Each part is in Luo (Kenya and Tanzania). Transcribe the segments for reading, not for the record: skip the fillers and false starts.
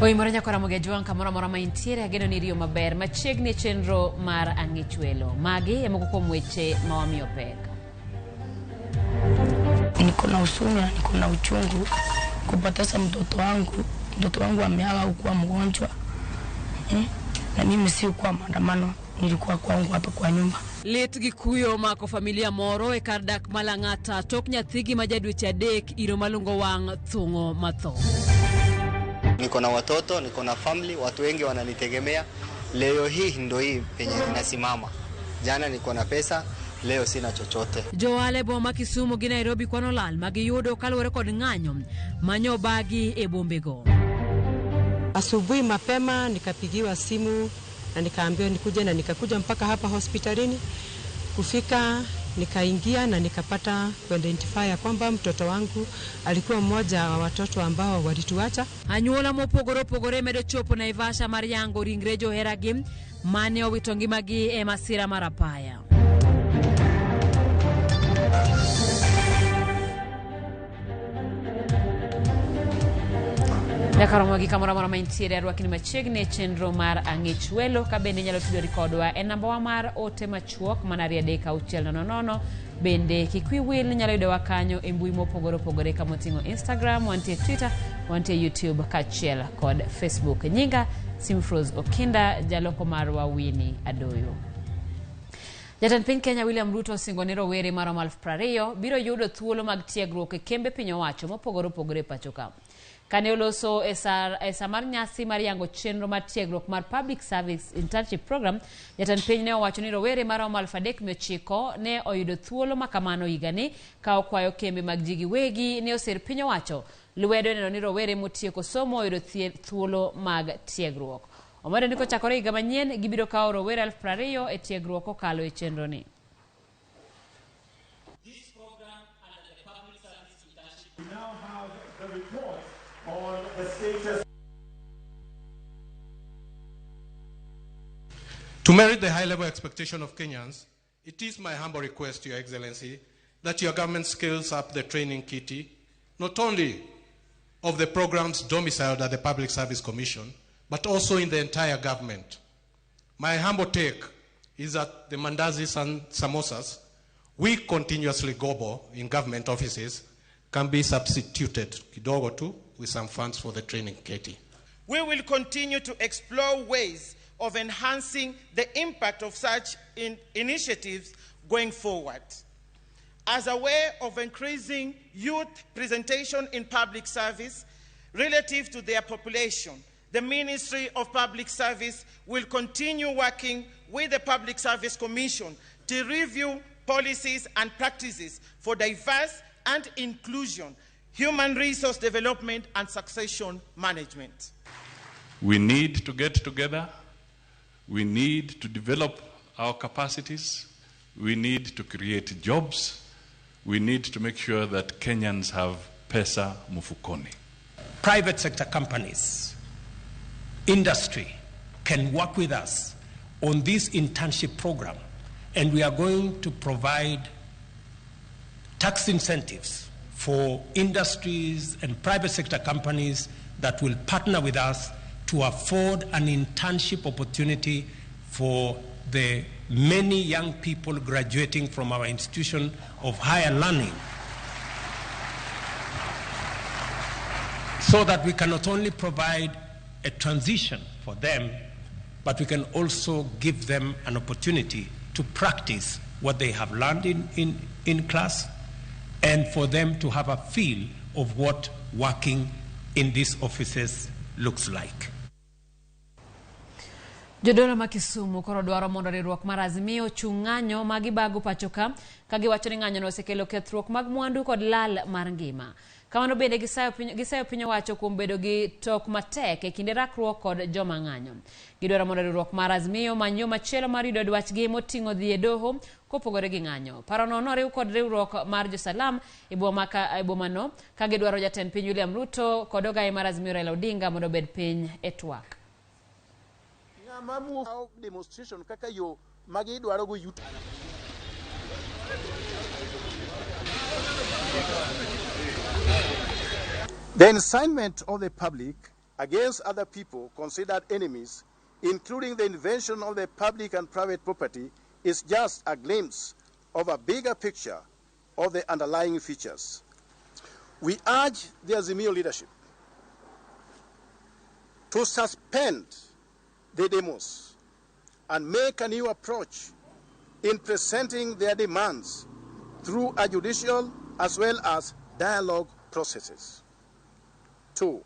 Oi moranya kwa Ramogi juan kamora mora maintiere ageno ni rio maber machiegni chenro mar ang'ichwelo magi emoko kuom weche mawamiyo pek. Niko na huzuni, niko na uchungu kupoteza mtoto wangu ameaga kuwa mgonjwa. Na mimi si kwa maandamano, nilikuwa kwangu hapa kwa nyumba. Lit gi kuyo mako familia moro e kar dak Malang'ata tok nyathigi ma jadweche adek iro malungo wang' thung'o matho. Niko na watoto, niko na family, watu wengi wananitegemea. Leo hii ndo hii penye ninasimama. Jana niko na pesa, leo sina chochote. Joale boma Kisumu gi Nairobi kwano lal magiyudo kaluwore kod ng'anyo manyo bagi e bombego. Asubuhi mapema nikapigiwa simu na nikaambiwa nikuje, na nikakuja mpaka hapa hospitalini. Kufika nikaingia na nikapata kuidentify kwamba mtoto wangu alikuwa mmoja wa watoto ambao walituacha. Anyuola mopogore medo chopo Naivasha mar yango ringre joheragi mane owito ngimagi e masira mar apaya. Ramogi kamora mora maintiere arwakini machiegni chenro mar ang'ichwelo ka bende nyalo tudori kodwa e namba wa mar ote machuok manaria deka 600. Bende kikwi wil nyalo yudowa kanyo e mbui mopogore kama oting'o Instagram, wantie Twitter, wantie YouTube kachiel kod Facebook. Nyinga Simfroz Okinda, jaloko marwa Winnie Adoyo. Jatend piny Kenya William Ruto singone rowere maromo 20,000 biro yudo thuolo mag tiegruok e kembe piny owacho mopogore pacho ka. Kane oloso e samar nyasi mar yango chenro mar tiegruok mar Public Service Internship Program, jatend piny ne owacho ni rowere maromo 3,900 ne oyudo thuolo makamano higani ka okwayo kembe mag ji giwegi ne osir piny owacho lwedo neno ni rowere motieko somo oyudo thuolo mag tiegruok. Omedo ni kochakore higa manyien gibiro kawo rowere 20,000 e tiegruok kokalo e chenro ni. This program under the Public Service Internship. We now have the report on the status. To merit the high-level expectation of Kenyans, it is my humble request, Your Excellency, that your government scales up the training kitty, not only of the programs domiciled at the Public Service Commission, but also in the entire government. My humble take is that the mandazis and samosas we continuously gobble in government offices can be substituted kidogo tu with some funds for the training kitty. We will continue to explore ways of enhancing the impact of such initiatives going forward. As a way of increasing youth presentation in public service relative to their population, the Ministry of Public Service will continue working with the Public Service Commission to review policies and practices for diverse and inclusion, human resource development, and succession management. We need to get together. We need to develop our capacities. We need to create jobs. We need to make sure that Kenyans have pesa mufukoni. Private sector companies, industry can work with us on this internship program, and we are going to provide tax incentives for industries and private sector companies that will partner with us to afford an internship opportunity for the many young people graduating from our institution of higher learning, so that we can not only provide a transition for them, but we can also give them an opportunity to practice what they have learned in class, and for them to have a feel of what working in these offices looks like. Jodolo ma Kisumu koro dwaro mondo riwruok mar Azimio chung'anyo magibago pachoka kagiwacho ni ng'anyo no osekelo kethruok mag mwandu kod lal mar ngima. Kamano bende gisayo piny owacho kuom bedo gi tok matek e kinde rakruok kod joma ng'anyo. Gidwaro mondo riwruok mar Azimio many yo machielo mar yudo dwachgi moting'o dhi e doho kopogore gi ng'anyo. Parono noriw kod riwruok mar Josalam e bomano ka gidwaro jatend piny William Ruto kod ogai mar Azimio Raila Odinga mondo obed piny e twak. Demonstration kaka yo magi dwaro go yuto. The incitement of the public against other people considered enemies, including the invasion of the public and private property, is just a glimpse of a bigger picture of the underlying features. We urge the Azimio leadership to suspend the demos and make a new approach in presenting their demands through a judicial as well as dialogue processes. 2,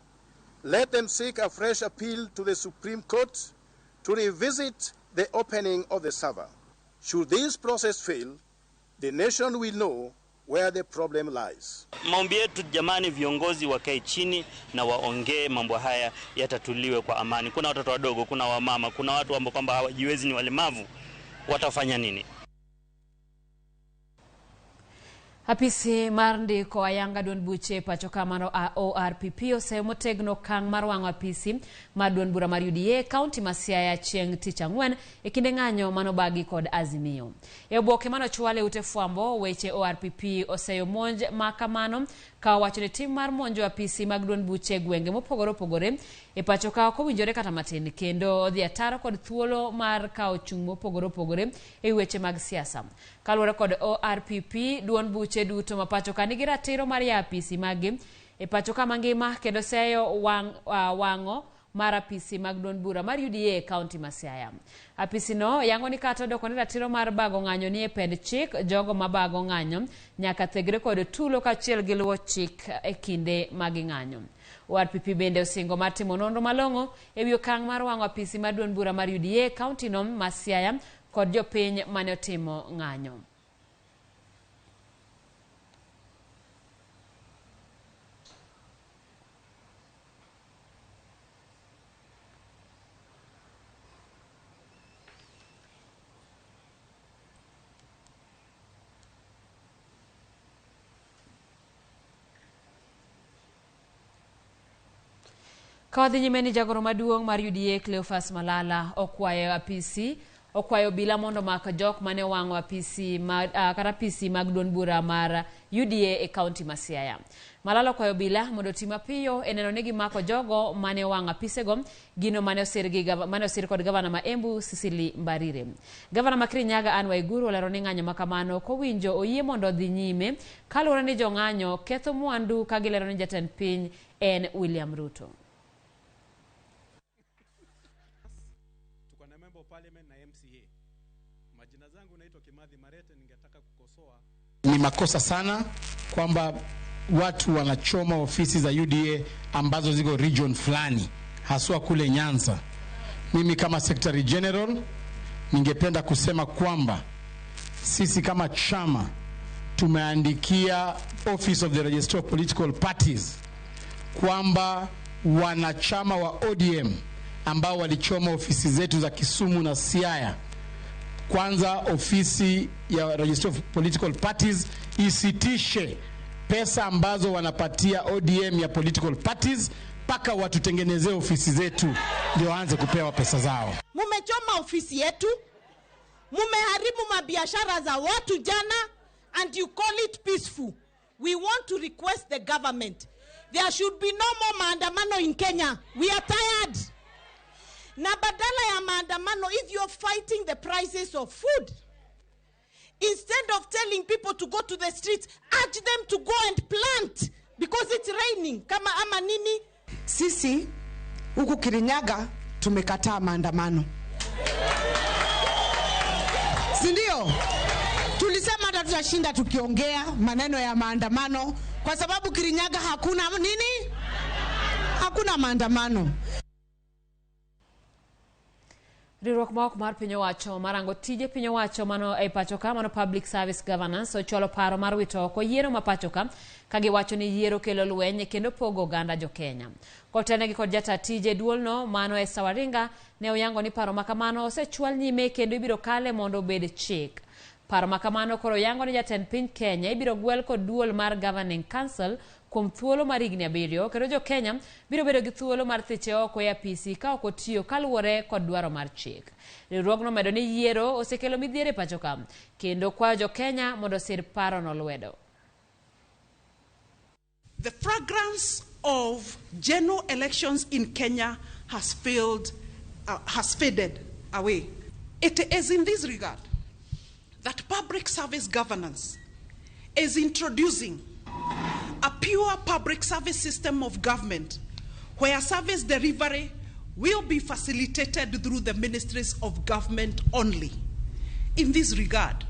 let them seek a fresh appeal to the Supreme Court to revisit the opening of the server. Should this process fail, the nation will know where the problem lies. Maombi yetu jamani, viongozi wakae chini na waongee mambo haya yatatuliwe kwa amani. Kuna watoto wadogo, kuna wamama, kuna watu ambao kwamba hawajiwezi, ni walemavu, watafanya nini? Apisi mar ndiko ayanga duond buche pachoka mano ORPP oseyo motegno kang mar wang'o apisi mar duond bura mar UDA kaunti ma Siaya chieng' tich ang'wen e kinde ng'anyo mano bagi kod Azimio. E oboke mano chwale ute fwambo weche ORPP oseyo monj makamano ka wacho ni tim mar monjo apisi mag duond buche gwenge mopogore opogore e pachoka ok owinjore kata matin, kendo odhi ataro kod thuolo mar kao chung' mopogore opogore e weche mag siasa. Kaluwore kod ORPP, duond buche duto ma pachoka nigi ratiro mar ya apisi magi e pachoka mangima, kendo seyo wang'o mar apisi mag duond bura mar UDA kaunti ma Siaya. Apisi no yango ni kata doko ni ratiro mar bago ng'anyo ni e pend chik jogo mabago ng'anyo nyaka thegre kod tulo kachiel gi luwo chik e kinde mag ng'anyo. ORPP bende osingo mar timo nonro malong'o e wi okang' mar wang'o apisi mar duond bura mar UDA kaunti no ma Siaya kod jopiny mane otimo ng'anyo. Kawadhi nyime ni jagoro maduong' mar UDA Cleophas Malala okwayo bila mondo mak jok mane wang'o apisi kata apisi mag duond bura mar UDA e kaunti ma Siaya. Malala okwayo bila mondo tim mapiyo e neno ni gimako jogo mane wang'o apisego, gino mane osir kod gavana ma Embu Sisili Mbarire. Gavana ma Kirinyaga Anne Waiguru olero ni ng'anyo makamano kowinjo oyie mondo dhi nyime kaluwore ni jong'anyo ketho mwandu ka gilero ni jatend piny en William Ruto. Ni makosa sana kwamba watu wanachoma ofisi za UDA ambazo ziko region fulani, haswa kule Nyanza. Mimi kama Secretary General ningependa kusema kwamba sisi kama chama tumeandikia Office of the Registrar of Political Parties kwamba wanachama wa ODM ambao walichoma ofisi zetu za Kisumu na Siaya, kwanza ofisi ya Register of Political Parties isitishe pesa ambazo wanapatia ODM ya political parties paka watutengenezee ofisi zetu ndio waanze kupewa pesa zao. Mumechoma ofisi yetu, mumeharibu mabiashara za watu jana, and you call it peaceful. We want to request the government, there should be no more maandamano in Kenya. We are tired. Na badala ya maandamano, if you're fighting the prices of food, instead of telling people to go to the streets, urge them to go and plant because it's raining. Kama ama nini? Sisi huku Kirinyaga tumekataa maandamano. Sindio? Tulisema hata tutashinda tukiongea maneno ya maandamano kwa sababu Kirinyaga hakuna nini? Hakuna maandamano. Riwruok ma ok mar piny owacho marango tije piny owacho mano e pacho ka mano Public Service Governance ocholo paro mar wito oko yiero ma pacho ka giwacho ni yiero kelo lweny kendo pogo oganda jo Kenya. Kotenegi kod jata tije duolno mano e Sawaringa ne oyango ni paro makamano osechwal nyime kendo ibiro kale mondo obed chik. Paro makamano koro yango ni jatend piny Kenya ibiro gwel kod duol mar Governing Council kuom thuolo mar higni 7 kendo jo Kenya biro bedo gi thuolo mar thiche oko e apisi ka ok otiyo kaluwore kod dwaro mar chik. Riwruogno medo ni yiero osekelo midhiere pacho ka kendo kwayo jo Kenya mondo sir paro no lwedo. The fragrance of general elections in Kenya has faded away. It is in this regard that public service governance is introducing a pure public service system of government where service delivery will be facilitated through the ministries of government only. In this regard,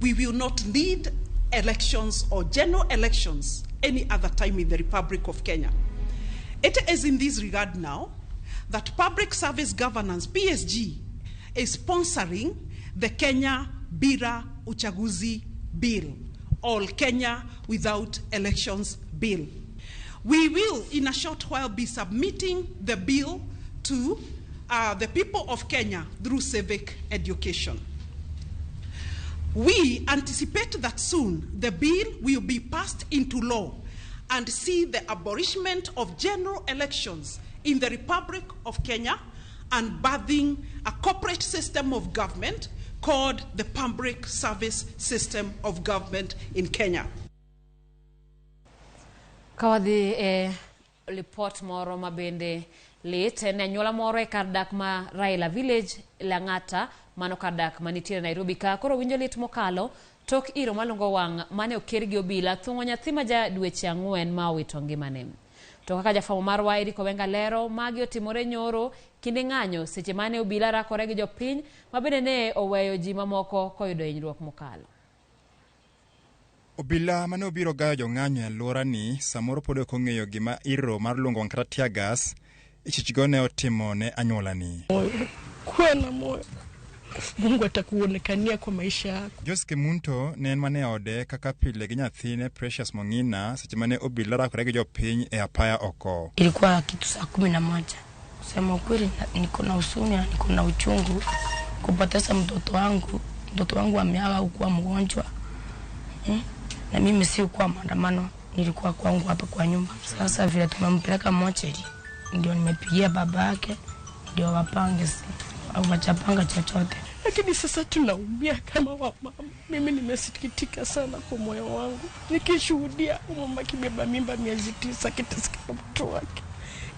we will not need elections or general elections any other time in the Republic of Kenya. It is in this regard now that Public Service Governance, PSG, is sponsoring the Kenya Bila Uchaguzi Bill, All Kenya Without Elections Bill. We will, in a short while, be submitting the bill to the people of Kenya through civic education. We anticipate that soon the bill will be passed into law and see the abolishment of general elections in the Republic of Kenya and birthing a corporate system of government called the Public Service System of Government in Kenya. Kawadhi report moro mabende lit ne anyuola moro e kar dak ma Raila Village Lang'ata mano kar dak manitiere Nairobi ka koro winjo lit mokalo tok iro malungo wang' mane oker gi obila thung'o nyathi ma ja dweche 4 ma owito ngimane. To kaka jafamo marwa Eriko Wenga lero magi otimore nyoro kinde ng'anyo seche mane obila rakore gi jopiny mabende ne oweyo ji mamoko koyudo hinyruok mokalo. Obila mane obiro gayo jong'anyo e alwora ni samoro pod ok ong'eyo gima iro mar luongo wang' kata tear gas ichichgo ne otimo ne anyuola ni. Kwena moyo. Mungu atakuonekania kwa maisha yako. Jose Kemunto ne en mane ode kaka pile gi nyathine Precious Mongina seche mane obila rakore gi jopiny e apaya oko. Ilikuwa kitu saa 11. Sema kweli niko na huzuni, niko na uchungu kupoteza mtoto wangu. Mtoto wangu ameaga kuwa mgonjwa. Na mimi si kwa maandamano, nilikuwa kwangu hapa kwa nyumba. Sasa vile tumempeleka mochari, ndio nimepigia baba yake ndio wapange au wachapanga chochote. Lakini sasa tunaumia kama wamama. Mimi nimesikitika sana kwa moyo wangu nikishuhudia mama kibeba mimba miezi 9 kitasikia mtoto wake.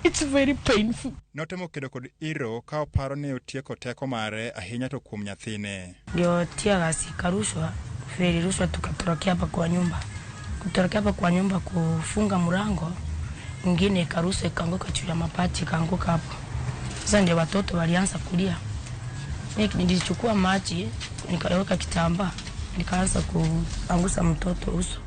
It's very painful. Notemo kedo kod iro ka oparo ne otieko teko mare ahinya to kuom nyathine. Ndio tia gasi karushwa, feri rushwa tukatorokea hapa kwa nyumba. Kutorokea hapa kwa nyumba kufunga mlango, mwingine karushwa ikaanguka juu ya mapati ikaanguka hapo. Sasa ndio watoto walianza kulia. Nilichukua maji, nikaweka kitambaa, nikaanza kuangusha mtoto uso.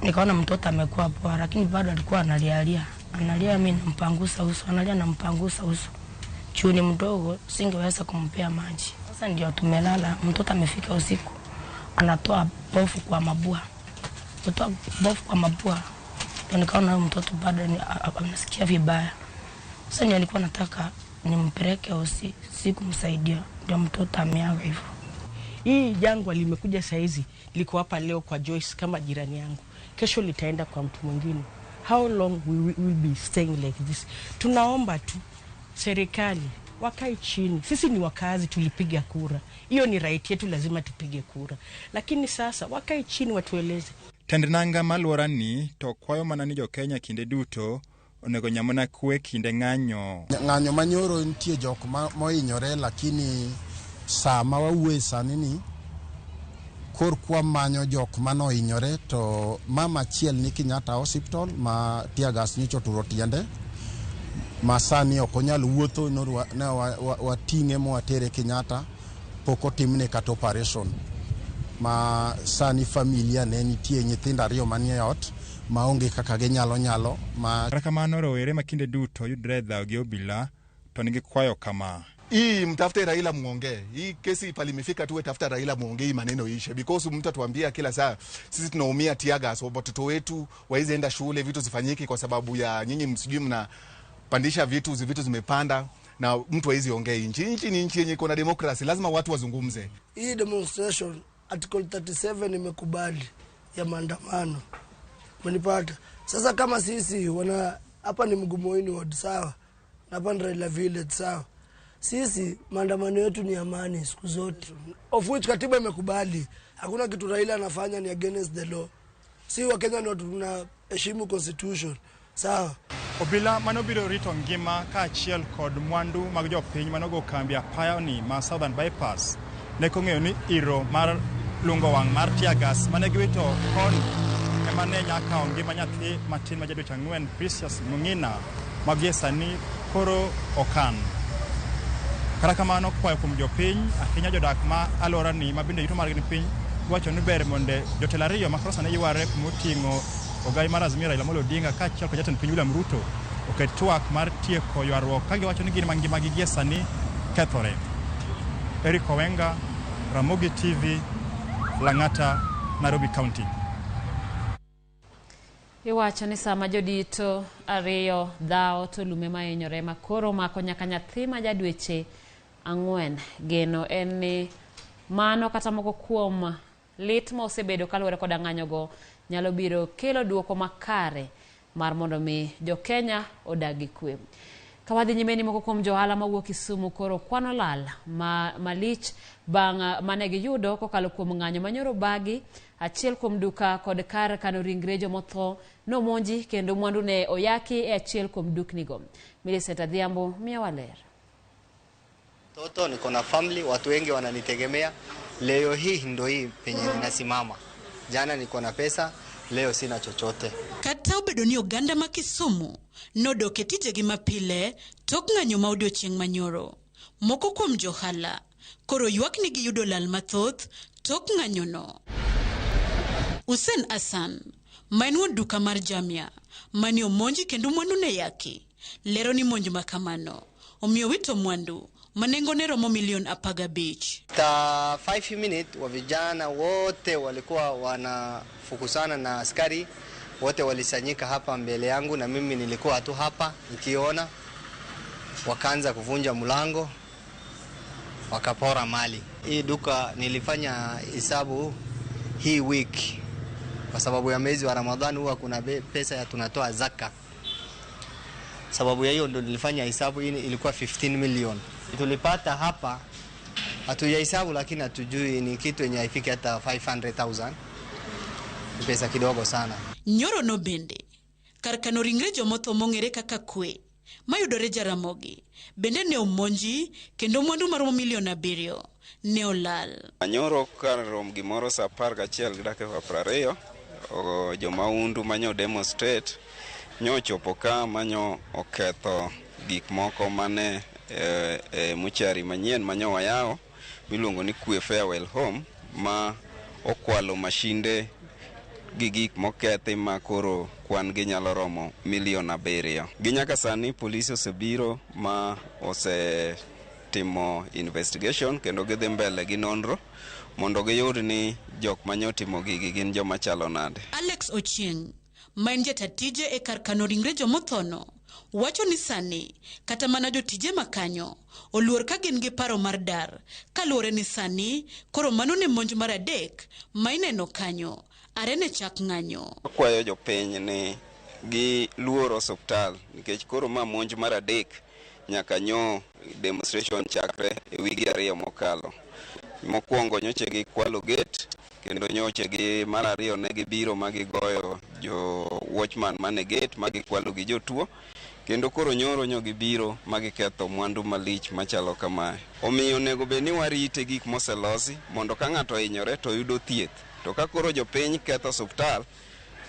Nikaona mtoto amekuwa poa, lakini bado alikuwa analia. Analia, mimi nampangusa uso, analia nampangusa uso. Chuni mdogo singeweza kumpea maji. Sasa ndio tumelala, mtoto amefika usiku. Anatoa bofu kwa mabua. Kutoa bofu kwa mabua. Ndio nikaona mtoto bado anasikia vibaya. Sasa nilikuwa nataka nimpeleke hosi, sikumsaidia. Ndio mtoto ameaga hivyo. Hii jangwa limekuja saizi, liko hapa leo kwa Joyce kama jirani yangu. Kesho litaenda kwa mtu mwingine. How long we will be staying like this? Tunaomba tu serikali wakae chini. Sisi ni wakazi, tulipiga kura. Hiyo ni right yetu, lazima tupige kura. Lakini sasa wakae chini watueleze. Tendenanga malworani to kwayo manani jo Kenya kinde duto onego nyamona kwe kinde ng'anyo. Ng'anyo manyoro nitie jok mohinyore, lakini sama wawuoye sani ni kor kwa manyo jok manohinyore to mama achiel ni Kenyatta Hospital ma tear gas nyicho turo tiende ma sani ok onyal wuotho, ne wating'e mowatere Kenyatta pok otimne kata operation. Ma sani familia ne nitie nyithindo 2 manie ot maonge kaka ma kamano rowere makinde duto yudre dhao gi obila to nigi kwayo kama. hii mtafute Raila muongee. Hii kesi palimefika tu tafuta Raila muongee hii maneno ishe, because mtu atuambia kila saa sisi tunaumia tiaga, so watoto wetu waize enda shule, vitu zifanyiki kwa sababu ya nyinyi msijui mnapandisha vitu zimepanda na mtu haizi ongee. Nchi ni nchi yenye kuna demokrasi, lazima watu wazungumze. Hii demonstration article 37 imekubali ya maandamano. Mnipata? Sasa kama sisi hapa ni Mgumoini ward sawa. Na hapa ni Raila Village sawa. Sisi maandamano yetu ni amani siku zote. Of which katiba imekubali. Hakuna kitu Raila anafanya ni against the law. Si wa Kenya ndio tunaheshimu constitution. Sawa. Obila manobiro rito ngima ka achiel kod mwandu mag jopiny manogo kambi apaya ni ma Southern Bypass ne kong'eyo ni iro mar lungo wang' mar tiagas mane giwito koni ema ne nyaka ngima nyathi matin ma jadweche 4 Precious Mung'ina magie sani koro okan. Kata kamano kwayo kuom jopiny ahinya jodak ma alora ni mabinde yuto margi ni piny wacho ni ber monde jotelo ariyo ma krosa ne yware kumoting'o ogai mar Azimio Raila Amolo Odinga ka achiel kod jatend piny William Ruto oket twak mar tieko ywaruok ka giwacho ni gin mangimagi gie sani kethore. Eric Owenga, Ramogi TV, Lang'ata, Nairobi County. Iwacho ni sama jodito ariyo dhao to lume mahinyore makoro mako nyaka nyathi ma jadweche 4. Geno en ni mano kata moko kuom lit ma osebedo kaluwore kod ng'anyogo nyalo biro kelo duoko makare mar mondo mi jo Kenya odagi kwe. Kawadhi nyime ni moko kuom johala mawuok Kisumu koro kwano lal malich bang' mane giyudo kokalo kuom ng'anyo manyoro bagi achiel kuom duka kod kar kano ringre jomotho nomonji kendo mwandu ne oyaki e achiel kuom duknigo. Millicent Adhiambo miya waler. Toto niko na family, watu wengi wananitegemea. Leo hii ndo hii penye ninasimama. Jana niko na pesa, leo sina chochote. Kata obedo ni oganda ma Kisumu nodoke tijegi mapile tok ng'anyo ma odiochieng' manyoro. Moko kuom johala koro ywak ni giyudo lal mathoth tok ng'anyono. Hussein Hassan, maen wuon duka mar Jamia, mani omonji kendo mwandu ne yaki, lero ni monj makamano omiyo wito mwandu manengone romo milioni 15. Ta 5 minutes wa vijana wote walikuwa wanafukusana na askari, wote walisanyika hapa mbele yangu na mimi nilikuwa tu hapa nikiona. Wakaanza kuvunja mlango, wakapora mali. Hii duka nilifanya hesabu hii wiki kwa sababu ya mwezi wa Ramadhani huwa kuna pesa ya tunatoa zaka. Sababu ya hiyo ndo nilifanya hesabu, hii ilikuwa 15 million. Tulipata hapa hatujahesabu lakini hatujui ni kitu yenye haifiki hata 500,000. Ni pesa kidogo sana. Nyoro no bende karkano ringre jomotho mong'ere kaka kwe mayudore Jaramogi bende ne omonji kendo mwandu maromo milioni 7 ne olal. Nyoro kar rom gimoro sa 11 gi dakika 20 jomaundu manyo demonstrate nyochopo ka manyo oketho gik moko mane muchari manyien manyo wayao miluongo ni Kwe Farewell Home ma okwalo mashinde gi gik mokethi ma koro kwan gi nyalo romo milioni 7. Ginyaka sani polisi osebiro ma timo investigation kendo gidhi mbele gi nonro mondo giyud ni jok manyotimo gigi gin joma chalo nade. Alex Ochieng, maen jatatije e kar kano ringre jomothono, wacho ni sani kata mana jotije makanyo oluor ka gin gi paro mar dar kaluwore ni sani koro mano ne monj mar 3 ma ineno kanyo arene chak ng'anyo. Kwayo jopiny ni gi luoro osuptal nikech koro ma monj mar 3 nyaka nyo demonstration chakre e wigi 2 mokalo. Mokwongo nyoche gi kwalo gate kendo nyoche gi mar 2 ne gibiro magigoyo jo watchman mane gate magikwalo gi jotuo kendo koro nyoro nyo gibiro magiketho mwandu malich machalo kamae. Omiyo nego be ni warite gik moselosi mondo ka ng'ato hinyore to yudo thieth. To ka koro jopiny ketho osuptal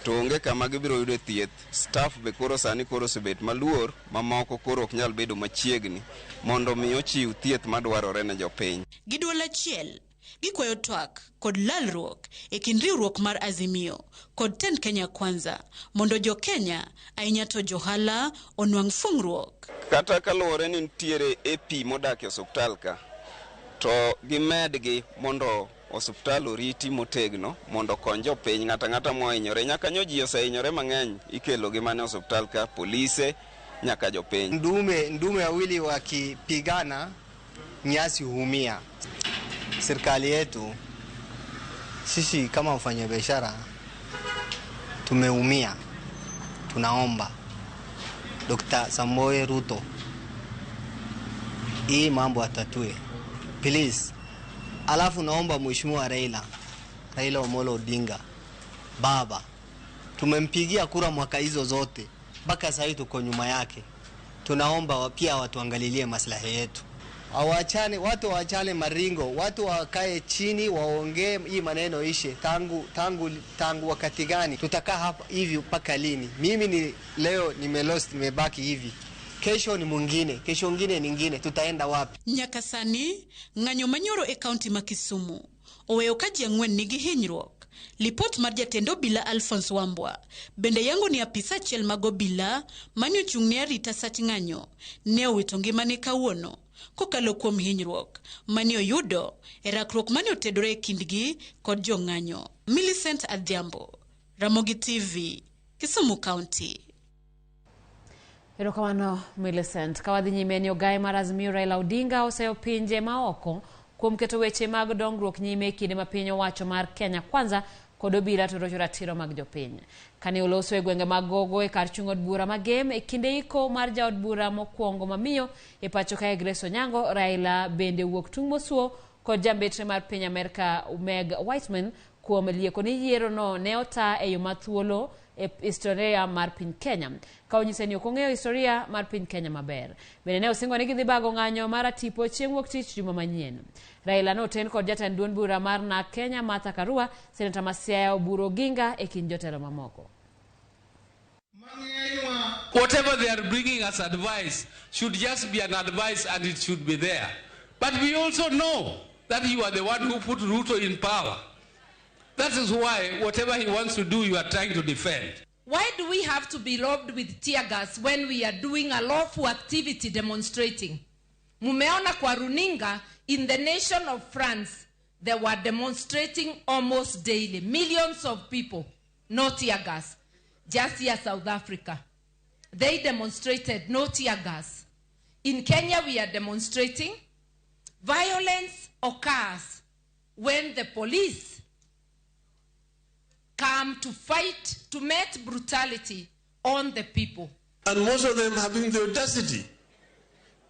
to onge kama gibiro yudo thieth. Staff be koro sani koro sebet maluor mamoko koro ok nyal bedo machiegni mondo mi ochiw thieth madwarore ne jopiny. Giduol achiel Gikwayo twak kod lalruok e kind riwruok mar Azimio kod tend Kenya Kwanza mondo jo Kenya ahinya to johala onwang' fungruok. Kata kaluwore ni nitiere AP modak e osuptal ka, to gimedgi mondo osuptal oriti motegno mondo konj jopiny ng'ata mohinyore. Nyaka nyoji osehinyore mang'eny ikelo gi mane osuptal ka, polise nyaka jopiny. Ndume wawili wakipigana nyasi huumia. Serikali yetu sisi kama wafanyabiashara tumeumia. Tunaomba Dr. Samoei Ruto hii mambo atatue, please. Alafu naomba Mheshimiwa Raila Amolo Odinga, baba, tumempigia kura mwaka hizo zote, mpaka sasa tuko nyuma yake. Tunaomba pia watuangalilie maslahi yetu. Watu waachane maringo, watu wakae chini waongee hii maneno ishe. Tangu wakati gani tutakaa hapa hivi mpaka lini? Mimi leo nimebaki hivi. Kesho ni mwingine, kesho mwingine nyingine, tutaenda wapi? Nyakasani ng'anyo manyoro e kaunti ma Kisumu oweyo ka ji ang'wen nigi hinyruok. Lipot mar jatend obila Alphonse Wambua bende yango ni apisa achiel mag obila mane ochung' ne arita sach ng'anyo ne owito ngimane kawuono kokalo kuom hinyruok mane oyudo e rakruok mane otedore e kindgi kod jong'anyo. Millicent Adhiambo, Ramogi TV, Kisumu County. Erokamano Millicent. Kawadhi nyime ni ogai mar Azimio Raila Odinga oseyo pinje maoko kuom keto weche mag dongruok nyime kinde ma piny owacho mar Kenya Kwanza kod obila to rocho ratiro mag jopiny. Kane oloso e gwenge mag Gogo e kar chung' od bura magem e kinde iko mar jaod bura mokwongo mamiyo e pacho kae Grace Onyango, Raila bende wuok tung' mosuo kod jambetre mar piny Amerika Meg Whitman kuom lieko ni yiero no ne ota e yo mathuolo e historia mar piny Kenya. Ka onyise ni ok ong'eyo historia mar piny Kenya maber. Bende ne osingo ni gidhi bago ng'anyo mar tipo chieng' wuok tich juma manyien. Raila no ten kod jatend duond bura mar na Kenya Martha Karua, Senator Masiaya Oburu Oginga e kind jotelo mamoko. Whatever they are bringing as advice should just be an advice and it should be there. But we also know that you are the one who put Ruto in power. That is why whatever he wants to do, you are trying to defend. Why do we have to be robbed with tear gas when we are doing a lawful activity demonstrating? Mumeona kwa runinga, in the nation of France, they were demonstrating almost daily. Millions of people, no tear gas. Just here, South Africa, they demonstrated no tear gas. In Kenya, we are demonstrating. Violence occurs when the police come to fight, to meet brutality on the people. And most of them having the audacity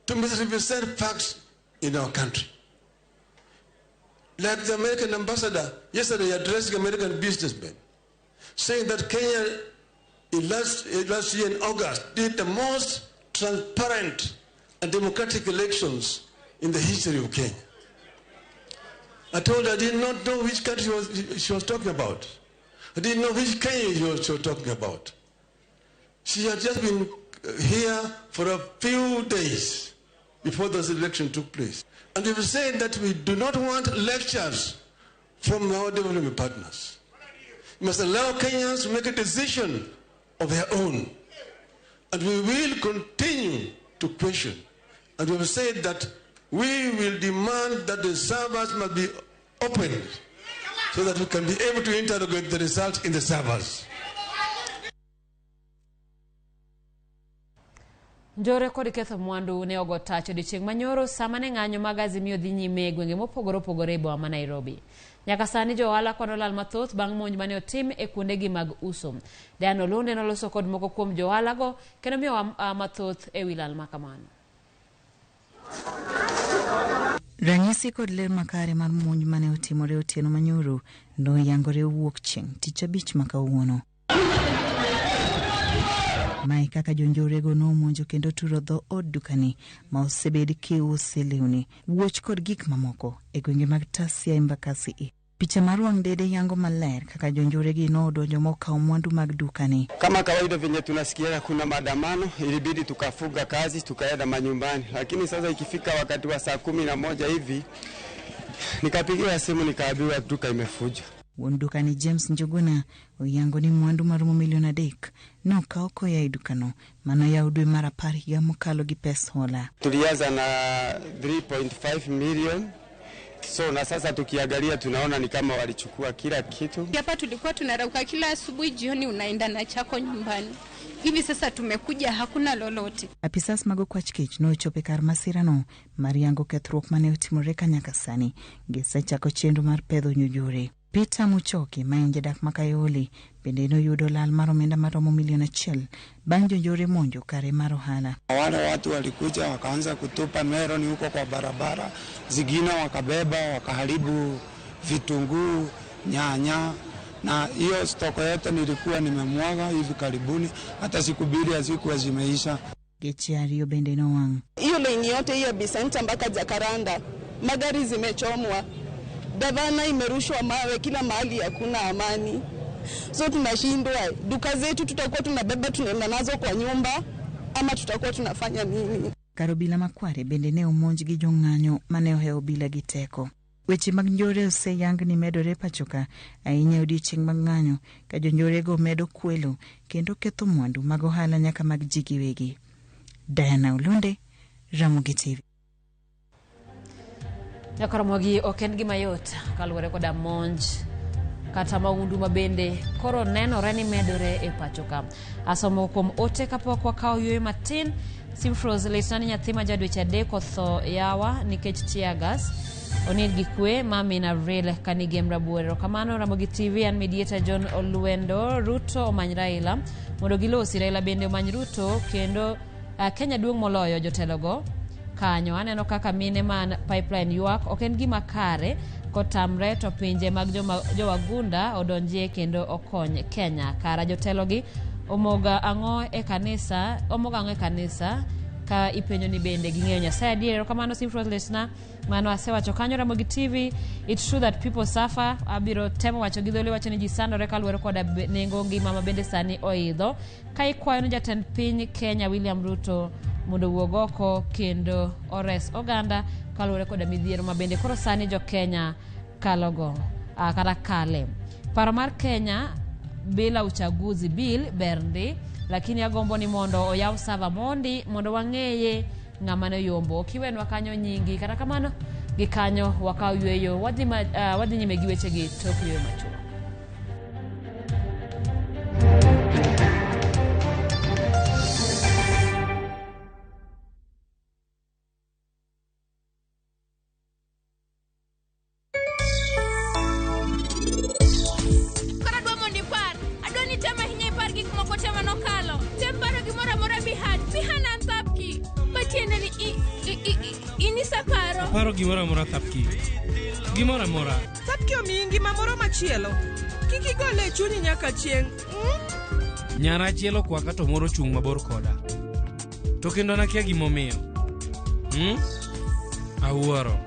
to misrepresent facts in our country. Like the American ambassador yesterday addressing American businessmen, saying that Kenya last year in August did the most transparent and democratic elections in the history of Kenya. I told her I did not know which country she was talking about. I didn't know which Kenya she was talking about. She had just been here for a few days before this election took place. And we were saying that we do not want lectures from our development partners. We must allow Kenyans to make a decision of their own. And we will continue to question. And we have said that we will demand that the servers must be opened so that we can be able to interrogate the results in the servers. Njore kod ketho mwandu ne ogo tach odiochieng' manyoro sama ne ng'anyo mag Azimio dhi nyime e gwenge mopogore opogore e boma ma Nairobi. Nyaka sani jo ohala kwano lal mathoth bang' monj mane otim e kuondegi mag uso. Dian Olunde noloso kod moko kuom jo ohala go kendo miyo mathoth e wi lal makamano. Ranyisi kod ler makare mar monj mane otimore otieno manyoro no yangore wuok chieng' tich abich makawuono. Mai kaka jonjorego no monjo kendo turo dho od dukani ma osebed kiuse lewni, wuoch kod gik mamoko e gwenge mag Tasia Embakasi. Picha mar wang' dede yango maler kaka jonjoregi no donjo mokawo mwandu mag dukani. Kama kawaida venye tunasikia kuna maandamano, ilibidi tukafunga kazi tukaenda manyumbani, lakini sasa ikifika wakati wa saa 11 hivi Nikapigiwa simu nikaambiwa duka imefuja. Wonduka ni James Njuguna oyango ni mwandu marumo milioni 3 no kaoko ya idukano mano ya udwe mara pari ya mokalo gi pesa hola. Tulianza na 3.5 million. So na sasa tukiangalia tunaona ni kama walichukua kila kitu. Hapa tulikuwa tunarauka kila asubuhi, jioni unaenda na chako nyumbani. Hivi sasa tumekuja hakuna lolote. Apisas mago kwa chikich no chope kar masirano mariango kethruok mane otimore Kanyakasani gesa chako chenro mar pedho nyujure. Peter Muchoki maenje dak Makayoli bende no yudo lal mar omenda maromo milioni 1 bang' jonjore monjo kare mar ohala. Wale watu walikuja wakaanza kutupa meloni huko kwa barabara, zingine wakabeba wakaharibu vitunguu, nyanya, na hiyo stoko yote nilikuwa nimemwaga hivi karibuni, hata siku 2 hazikuwa zimeisha. Gechiario bende no wang. Hiyo laini yote hiyo Bisenta mpaka Jakaranda magari zimechomwa. Davana imerushwa mawe kila mahali, hakuna amani. So tunashindwa, duka zetu tutakuwa tunabeba tunaenda nazo kwa nyumba ama tutakuwa tunafanya nini? Karobila Makware bende ne omonj gi jong'anyo mane oheo bila giteko. Weche mag njore ose yang ni medore pachoka ahinya odiochieng' mag ng'anyo ka jonjore go medo kwelo kendo ketho mwandu mag ohala nyaka mag ji giwegi. Diana Ulunde, Ramogi TV. Ramogi oken gima yot kaluwore koda monj kata maundu mabende koro nenore ni medore e pachoka. Asomo kuom ote kapok wakao yue matin. Simfroz lesani nyathi ma jadweche 3 otho yawa nikech tiagas. Onid gikwe mami na rel kanige mrabuero. Kamano Ramogi TV and mediator John Oluendo Ruto omany Raila mondo gilosi. Raila bende omany Ruto kendo Kenya duong' moloyo jotelogo kanyo. Aneno kaka mine man pipeline yuak oken gima kare kotamre to pinje mag jowagunda odonjie kendo okony Kenya. Kara jotelogi omoga ang'o e kanisa ka ipenyo ni bende ging'eyo Nyasaye adier. Kamano Simfroz lesna mano asewacho kanyo Ramogi TV. It's true that people suffer. Abiro temo wacho gidhole wacho ni ji sandore kaluwore koda nengo ngima mabende sani oidho. Ka ikwayo ni jatend piny Kenya William Ruto mondo wuog oko kendo ores oganda kaluwore koda midhiero mabende koro sani jo Kenya kalogo kata kale. Paro mar Kenya bila uchaguzi bill berndi, lakini agombo ni mondo oyaw sava mondi mondo wang'eye ng'ama ne yombo. Kiwenwa kanyo nyingi kata kamano gikanyo wakao yweyo wadhi nyime gi weche gi tok yweyo machuo. Paro gimora mora tapki. Gimora mora. Tapki omingi mamoro machielo. Kiki gole chunyi nyaka chieng'. Nyara chielo kwa kato moro chung mabor koda. To kendo nakia gimomiyo. Awuoro.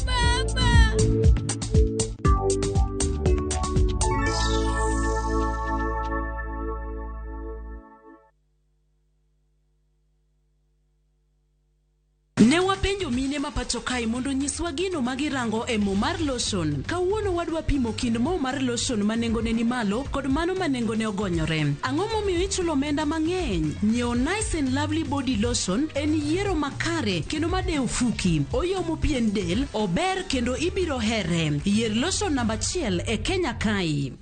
Baba. Ne wapenjo mine ma pacho kai mondo nyiswa gino magirango e mo mar lotion. Kawuono wadwa pimo kind mo mar lotion manengone ni malo kod mano manengone ogonyore. Ang'o momiyo ichulo omenda mang'eny? Nyiew Nice and Lovely Body Lotion en yiero makare kendo madeo fuki. Oyomo pien del, ober kendo ibiro here. Yier lotion namba 1 e Kenya kai.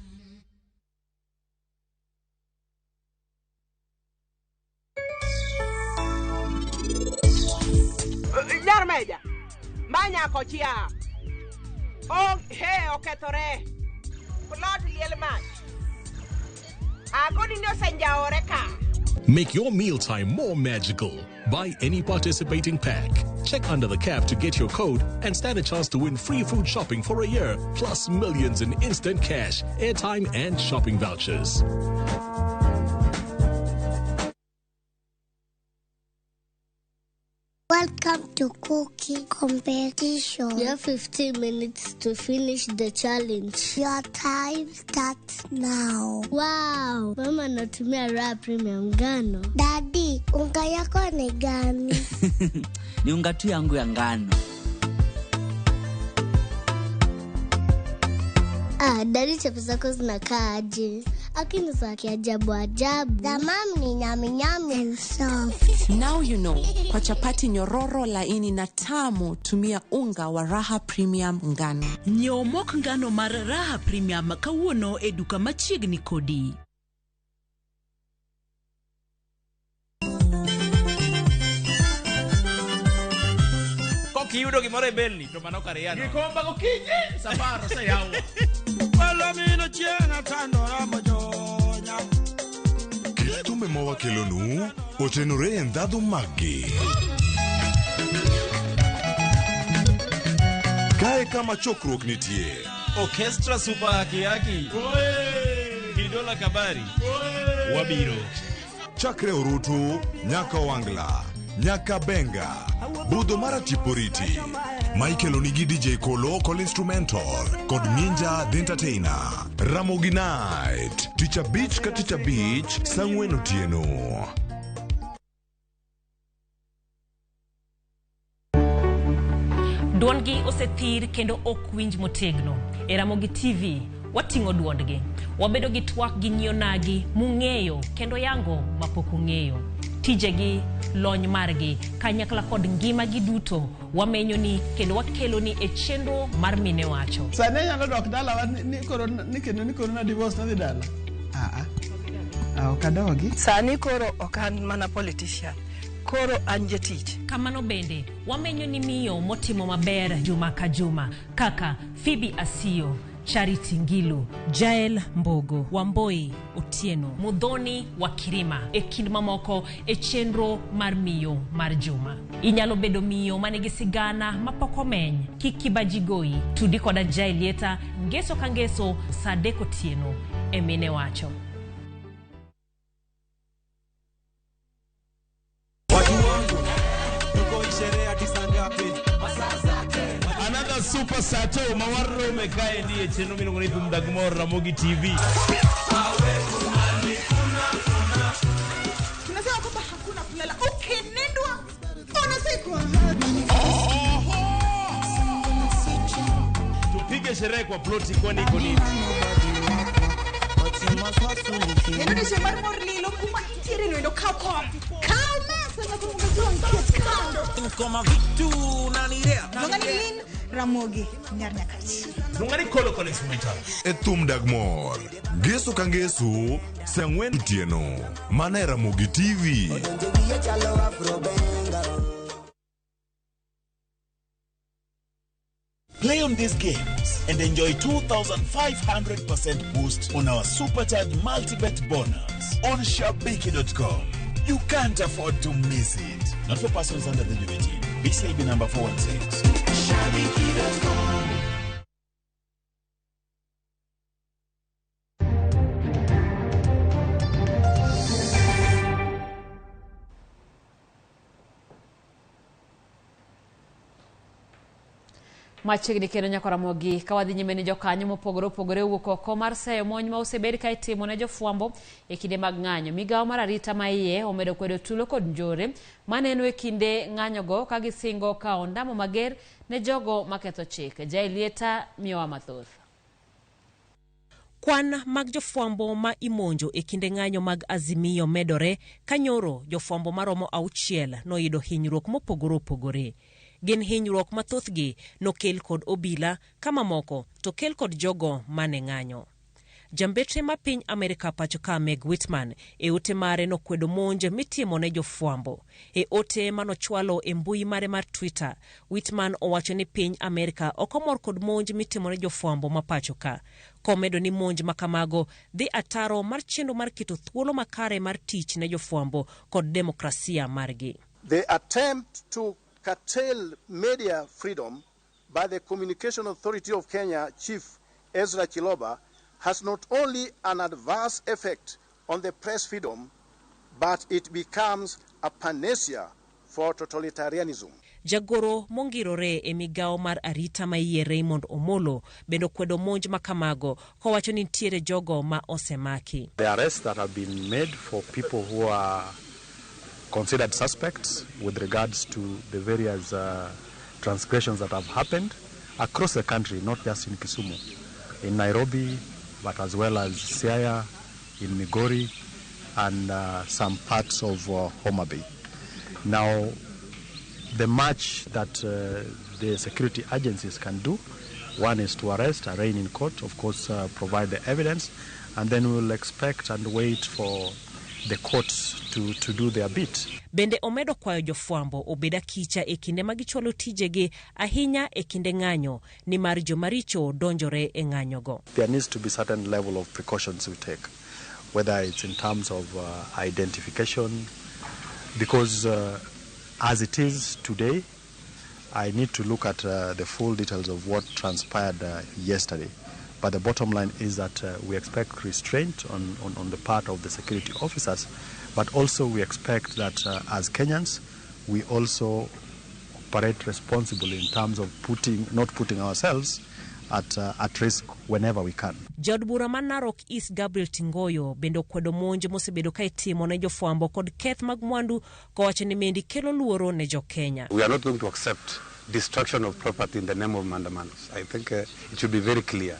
Meja manya kochia okethore plot liel mach akoni no senja oreka. Make your mealtime more magical. Buy any participating pack. Check under the cap to get your code and stand a chance to win free food shopping for a year, plus millions in instant cash, airtime, and shopping vouchers. Welcome to cooking competition. You have 15 minutes to finish the challenge. Your time starts now. Wow! Mama natumia raw premium ngano. Daddy, unga yako ni gani? Ni unga tu yangu ya ngano. Dari chapi zako zinakaa aje? Akini za kiajabu ajabu. The mom ni nyami nyami and soft. Now you know. Kwa chapati nyororo laini na tamu, tumia unga wa Raha Premium ngano. Nyomok ngano mar Raha Premium kawuono e duka machiegni kodi. Kiyudo gimoro e belni to mano kare yano. Gikomba gokinyi safaro se yawa. Palomino chienga tandora mojonya. Kit thumbe mawakelonu otenore e ndhadhu maggi. Kae kama chokruok nitie. Orchestra super kiaki. Kidola kabari. Wabiro. Chakre Orutu, nyaka Wangla, nyaka Benga, Budho mara Tiporiti, Michael Onigi DJ Kolo Call Instrumental, kod Ninja The Entertainer, Ramogi Night, Teacher Beach ka Teacher Beach, Sang'wen Otieno. Duondgi osethir kendo ok winj motegno. E Ramogi TV, wating'o duondgi. Wabedo gi twak gi nyionagi mung'eyo kendo yango mapok ung'eyo. Tijegi, lony margi, kanyakla kod ngima gi duto, wamenyo ni kendo wakelo ni e chenro mar mine wacho. Sane nyalo dok dala ni koro na divorce na dhi dala. Okadogi. Sani koro okan mana politician. Koro anje tich. Kamano bende, wamenyo ni miyo motimo maber juma ka juma, kaka Phoebe Asio, Charity Ngilu, Jael Mbogo, Wamboi Otieno, Mudhoni Wakirima, e kind mamoko e chenro mar miyo mar juma. Inyalo bedo miyo manigi sigana mapok omeny, kikibajigoi, tudi koda Jaelieta, ngeso ka ngeso, Sadek Otieno, e mine wacho. Another super sato mawarro mekae ndiye cheno mino ngoni tumdagmor Ramogi TV. Tunasema kwamba hakuna kulala. Okay, nendwa. Unasikwa. Tupige sherehe kwa ploti kwani iko nini? Nendo ni shemar morlilo kuma itire no ndo kako. Kalma sana kumugazwa nkando. Koma vitu na nirea. Ngani Ramogi nyarnyakati. Ngani Call Instrumental. E Thumdagmor, ngeso ka ngeso, Sang'wen Otieno, mana e Ramogi TV. Play on these games and enjoy 2,500% boost on our supercharged multi-bet bonus on shabiki.com. You can't afford to miss it. Not for persons under the age of 18. BCIB number 416. Shabiki.com. Machiegni kendo nyaka Ramogi kawadhi nyime ni jokanyo mopogore opogore wuok oko mar seyo mony ma osebed ka itimo ne jofwambo e kinde mag ng'anyo. Migawo mar arita ma iye omedo kwedo tulo kod njore maneno e kinde ng'anyogo ka gisingo ka ondamo mager ne jogo maketho chik. Jaelieta miyowa mathoth. Kwan mag jofwambo ma imonjo e kinde ng'anyo mag Azimio medore kanyoro jofwambo maromo 6 noyudo hinyruok mopogore opogore. Gin hinyruok mathothgi nokel kod obila kama moko to kel kod jogo mane ng'anyo. Jambetre ma piny Amerika pacho ka Meg Whitman e ote mare nokwedo monj mitimo ne jofwambo. E ote manochwalo e mbui mare mar Twitter, Whitman owacho ni piny Amerika okomor kod monj mitimo ne jofwambo ma pacho ka. Komedo ni monj makamago dhi ataro mar chenro mar keto thuolo makare mar tich ne jofwambo kod demokrasia margi. The attempt to curtail media freedom by the Communication Authority of Kenya Chief Ezra Chiloba has not only an adverse effect on the press freedom, but it becomes a panacea for totalitarianism. Jagoro mongirore e migawo mar arita ma iye Raymond Omolo bendo kwedo monj makamago kowacho ni ntiere jogo ma osemaki. The arrests that have been made for people who are considered suspects with regards to the various transgressions that have happened across the country, not just in Kisumu. in Nairobi, but as well as Siaya, in Migori, and some parts of Homa Bay. Now, the much that the security agencies can do, one is to arrest, arraign in court, of course, provide the evidence, and then we will expect and wait for the courts to do their bit. Bende omedo kwayo jofwambo obeda kicha e kinde magichwalo tijegi ahinya e kinde ng'anyo ni mar jomaricho donjore e ng'anyogo. There needs to be certain level of precautions we take, whether it's in terms of identification, because as it is today, I need to look at the full details of what transpired yesterday. But the bottom line is that we expect restraint on the part of the security officers, but also we expect that as Kenyans, we also operate responsibly in terms of not putting ourselves at risk whenever we can. Jod bura man Narok East Gabriel Tingoyo bendo kwedo monj mosebedo ka itimo ne jofwambo kod keth mag mwandu kowacho ni mendi kelo luoro ne jo Kenya. We are not going to accept destruction of property in the name of mandamanos. I think it should be very clear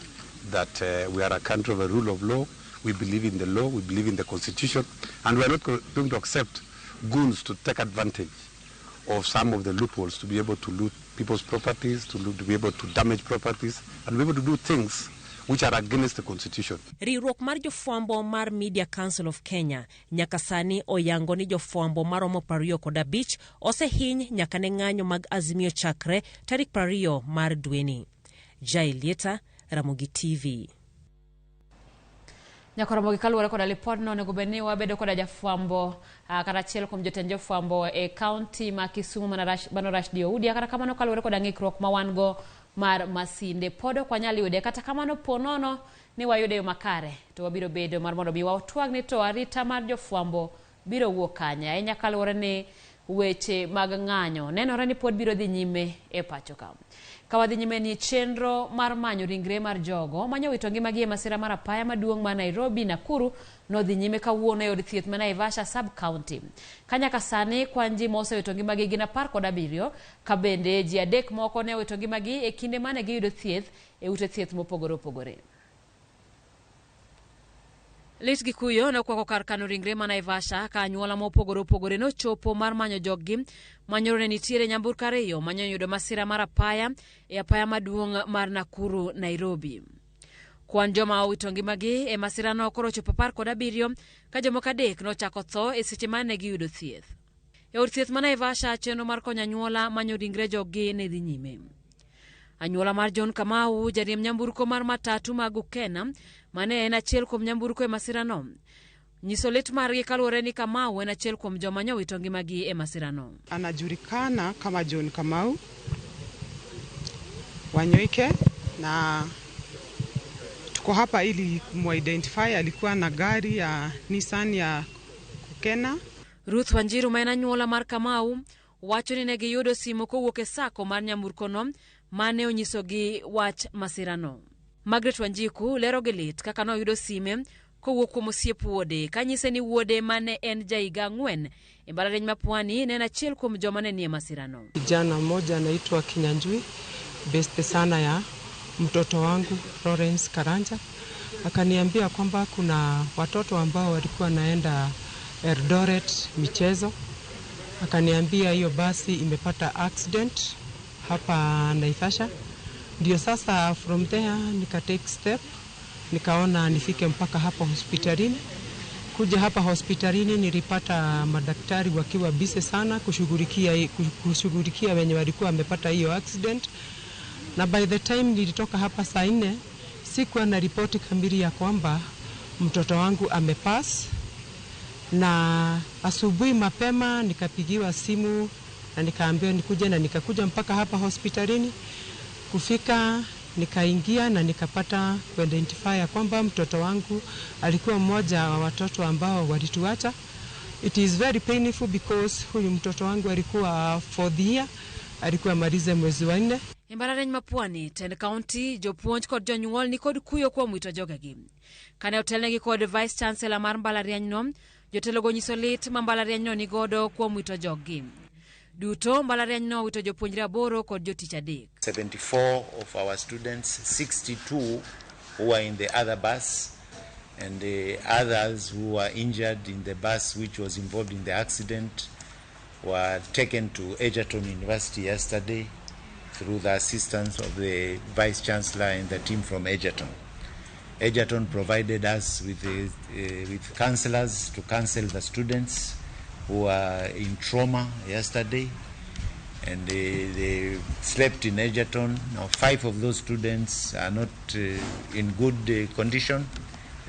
that we are a country of a rule of law. We believe in the law, we believe in the constitution, and we are not going to accept goons to take advantage of some of the loopholes to be able to loot people's properties, to be able to damage properties, and be able to do things which are against the constitution. Riwruok mar jofwambo mar Media Council of Kenya nyaka sani oyango ni jofwambo maromo 25 osehiny nyaka ne ng'anyo mag Azimio chakre tarik 20 mar dweni. Jailieta, Ramogi TV. Nyakoromogi kaluwore koda lipodno onego bedni wabedo koda jafwambo kata achiel kuom jotend jofwambo e kaunti ma Kisumu Bano Rashid Oudi, kata kamano kaluwore koda ng'ikruok ma wan go mar masinde pod ok wanyal yude, kata kamano ponono ni wayude yo makare to wabiro bedo mar mondo bi watwag ni to arita mar jofwambo biro wuok kanya ahinya kaluwore ni weche mag ng'anyo nenore ni pod biro dhi nyime e pacho ka. Kawadhi nyime ni chenro mar manyo ringre mar jogo manyowito ngimagi e masira mar apaya maduong' ma Nairobi Nakuru nodhi nyime kawuono e od thieth ma Naivasha sub county. Kanyaka sani kwan ji mosewito ngimagi gin 17 ka bende ji 3 moko ne owito ngimagi e kinde mane giyudo thieth e ute thieth mopogore opogore. Lit Gikuyo nokwako kar kano ringre ma Naivasha ka anyuola mopogore opogore nochopo mar manyo joggi manyoro ne nitiere nyamburko 2 manyoyudo masira mar apaya e apaya maduong' mar Nakuru Nairobi. Kwan joma owito ngimagi e masira no koro chopo 17 ka jomoko 3 nochako tho e seche mane giyudo thieth. E od thieth ma Naivasha chenro mar konyo anyuola manyo ringre joggi ne dhi nyime. Anyuola mar John Kamau, jariemb nyamburko mar matatu mag Ukena, mane en achiel kuom nyamburko e masira no, nyiso lit margi kaluwore ni Kamau en achiel kuom joma nyowito ngimagi e masira no. Anajulikana kama John Kamau Wanyoike, na tuko hapa ili kumuidentify. Alikuwa na gari ya Nissan ya Ukena. Ruth Wanjiru ma en anyuola mar Kamau wacho ni ne giyudo simu kowuok e sako mar nyamburko no mane onyisogi wach masira no. Margaret Wanjiku lero gi lit kaka noyudo sime kowuok kuom osiep wuode kanyise ni wuode mane en jaiga 4 e mbalariany ma Pwani ne en achiel kuom joma ne nie masira no. Kijana mmoja anaitwa Kinyanjui, beste sana ya mtoto wangu Lawrence Karanja, akaniambia kwamba kuna watoto ambao walikuwa naenda Eldoret michezo. Akaniambia hiyo basi imepata accident hapa Naivasha. Ndio sasa from there nika take step, nikaona nifike mpaka hapa hospitalini. Kuja hapa hospitalini nilipata madaktari wakiwa busy sana kushughulikia wenye walikuwa wamepata hiyo accident. Na by the time nilitoka hapa saa 4 sikuwa na ripoti kamili ya kwamba mtoto wangu amepass. Na asubuhi mapema nikapigiwa simu na nikaambiwa nikuje, na nikakuja mpaka hapa hospitalini. Kufika nikaingia na nikapata kuidentify kwamba mtoto wangu alikuwa mmoja wa watoto ambao walituacha. It is very painful because huyu mtoto wangu alikuwa 4th year, alikuwa malize mwezi wa 4. Mbalariany ma Pwani, Tend County, jopuonj kod jonyuol ni kod kuyo kuom wito jogegi. Kane otelnegi kod Vice Chancellor mar mbalariany no, jotelogo nyiso lit ma mbalariany no ni godo kuom wito joggi. Duto mbalariany no wito jopuonjre 8 kod jotich 3. 74 of our students, 62 who were in the other bus, and the others who were injured in the bus which was involved in the accident were taken to Egerton University yesterday through the assistance of the Vice Chancellor and the team from Egerton. Egerton provided us with counselors to counsel the students who were in trauma yesterday, and they slept in Egerton. Now 5 of those students are not in good condition.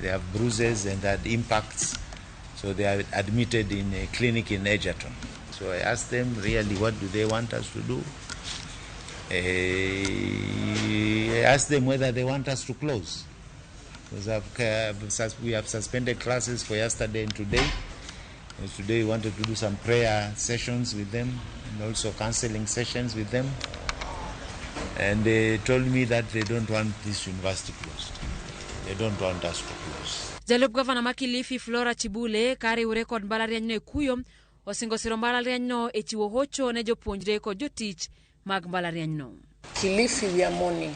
They have bruises and had impacts, so they are admitted in a clinic in Egerton. So I asked them, really, what do they want us to do? I asked them whether they want us to close, because we have suspended classes for yesterday and today. And today we wanted to do some prayer sessions with them and also counseling sessions with them. And they told me that they don't want this university closed. They don't want us to close. Jalup Governor ma Kilifi Flora Chibule kari ure kod mbalariany no e Kuyo osingo siro mbalariany no e chiwo hocho ne jopuonjre kod jotich mag mbalariany no. Kilifi, we are mourning.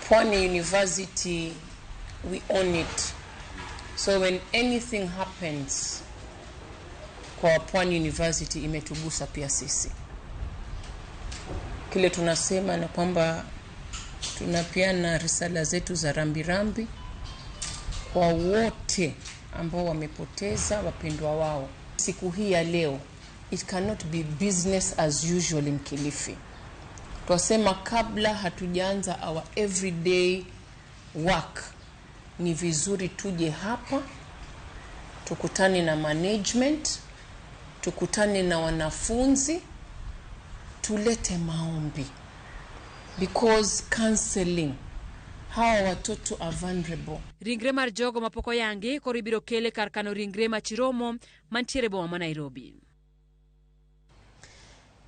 Pwani University, we own it. So when anything happens kwa Pwani University, imetugusa pia sisi. Kile tunasema na kwamba tunapiana risala zetu za rambirambi kwa wote ambao wamepoteza wapendwa wao. Siku hii ya leo, it cannot be business as usual in Kilifi. Twasema kabla hatujaanza our everyday work, ni vizuri tuje hapa, tukutane na management, tukutane na wanafunzi, tulete maombi. Because counseling, hawa watoto are vulnerable. Ringre mar jogo mapoko yangi koro ibiro kele kar kano ringre machiromo mantiere boma ma Nairobi.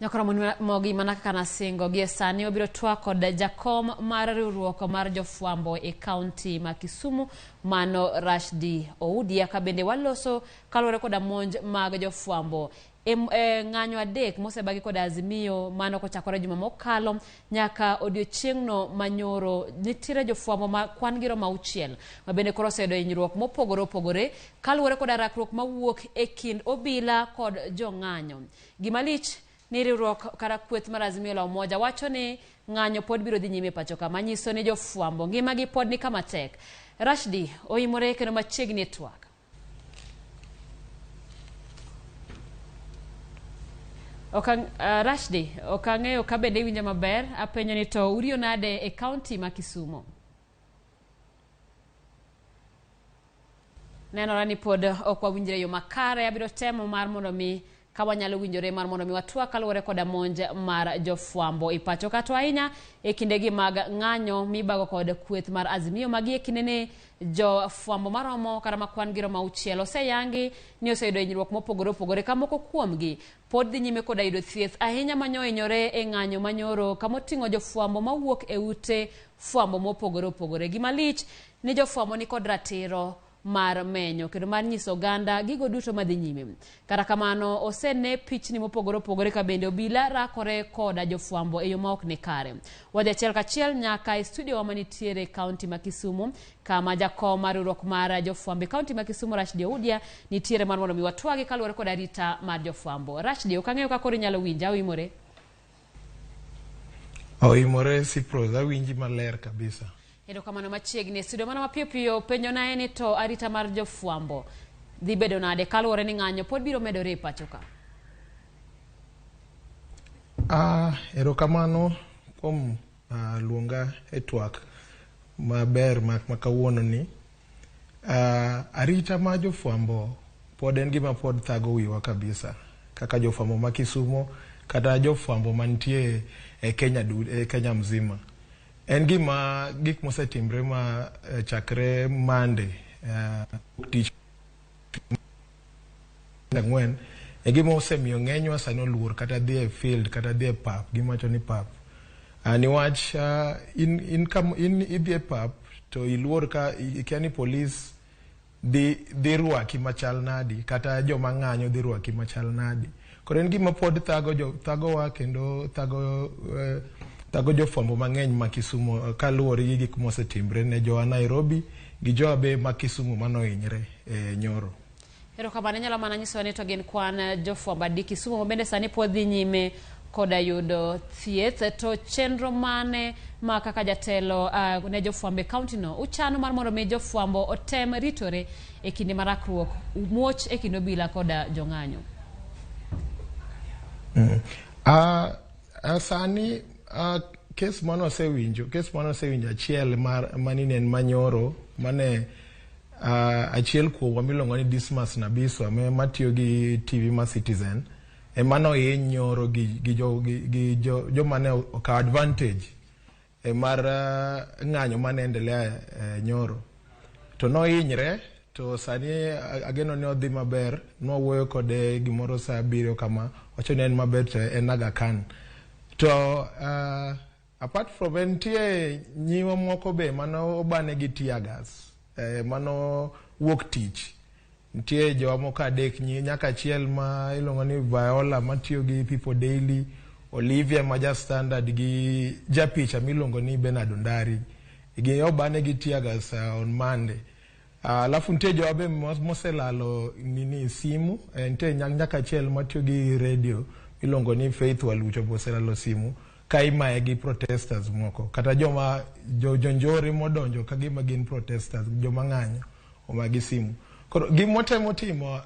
Nyakora Ramogi manaka kana singo gie sani obiro twak kod jakom mar riwruok mar jofwambo e kaunti ma Kisumu mano Rashdi Oudia ka bende waloso kalore koda monj mag jofwambo ng'anyo adek mosebagi kod azimio mano kochakore juma mokalo nyaka odiochiengno manyoro nitire jofwambo ma kwan giro mauchiel ma bende koro osedo hinyruok mopogore opogore kalore koda rakruok mawuok e kind obila kod jong'anyo. Gimalich ni riwruok kara kweth mar azimio la umoja wacho ni ng'anyo pod biro dhi nyime pacho ka manyiso ni jofwambo ngimagi pod ni kama tek. Rashdi oimore kendo machiegni twak. Rashdi, okang'eyo ka bende winja maber, apenyo ni to uriyo nade e kaunti ma Kisumu? Nenore ni pod ok wawinjre yo makare, abiro temo mar mondo mi kawanyalo winjore mar mondo mi watwak kalore koda monj mar jofwambo e pacho ka to ahinya e kindegi mag ng'anyo mibago kod kweth mar azimio magi e kindene jofwambo maromo kata makwan giro mauchiel oseyangi ni oseyudo hinyruok mopogore opogore ka moko kuomgi pod dhi nyime koda yudo thieth ahinya manyo hinyore e ng'anyo manyoro kamoting'o jofwambo mawuok e ute fwambo mopogore opogore. Gimalich ni jofwambo ni kod ratiro mar menyo kendo mar nyiso ganda gigo duto madhi nyime. Kata kamano osene pichni mopogore opogore ka bende obila rakore koda jofwambo e yo ma ok ne kare. Wadhi achiel kachiel nyaka e studio wa manitiere kaunti ma Kisumu kama jakom mar riwruok mar jofwambo kaunti ma Kisumu Rashdi Oudia nitiere mar mondo mi watwagi kalore koda rita mar jofwambo. Rashdi, okang'eyo ka koro inyalo winja oimore? Oimore Sipro, winji maler kabisa. Ero kamano machiegni studio mana mapiyo piyo penjo na eni to arita mar jofwambo dhi bedo nade kaluwore ni ng'anyo pod biro medore e pacho ka? Ero kamano kuom luonga e twak maber ma kawuono ni. Arita ma jofwambo pod en gima pod thago wiwa kabisa kaka jofwambo ma Kisumu kata jofwambo mantie e Kenya mzima. En gima gik mosetimre ma chakre Monday tich ng'wen e gima osemiyo ng'enywa sani oluor kata dhi e field kata dhi e pap gimacho ni pap niwach in idhi e pap to iluor ka ikia ni polis dhi rwaki machal nadi kata joma ng'anyo dhi rwaki machal nadi. Koro en gima pod thagowa kendo thago thago jofwambo mang'eny ma Kisumu kaluwore gi gik mosetimre ne jowa Nairobi gi jowa be ma Kisumu manohinyre nyoro. Erokamano, nyalo mana nyiso ni to gin kwan jofwambo adi Kisumu bende sani pod dhi nyime koda yudo thieth. To chenro mane ma kaka jatelo ne jofwambo e kaunti no uchano mar mondo mi jofwambo otem ritore e kinde marakruok muoch e kind obila koda jong'anyo? Sani kes manosewinjo achiel manine manyoro mane achiel kuom miluongo ni Dismas Nabiswa matiyo gi TV ma Citizen emano nyoro gi jomane okawo advantage mar ng'anyo mane endelea nyoro to nohinyre. To sani ageno ne odhi maber, nwawuoyo kode gimoro saa 7 kama, wacho ne en maber to en Aga Khan. To apart from entie nyiwa moko be mano obane gi tear gas, mano wuok tich. Nitie jowa moko adek nyaka achiel ma iluongo ni Viola matiyo gi People Daily, Olivia Maja Standard gi japicha miluongo ni Bernard Ondari. Gi obane gi tear gas on Monday. Alafu nitie jowa be moselalo simu, nitie nyaka achiel matiyo gi radio miluongo ni Faith Walucho moselalo simu ka imaye gi protesters moko kata joma jonjore modonjo ka gima gin protesters joma ng'anyo omagi simu. Koro gimotemo timo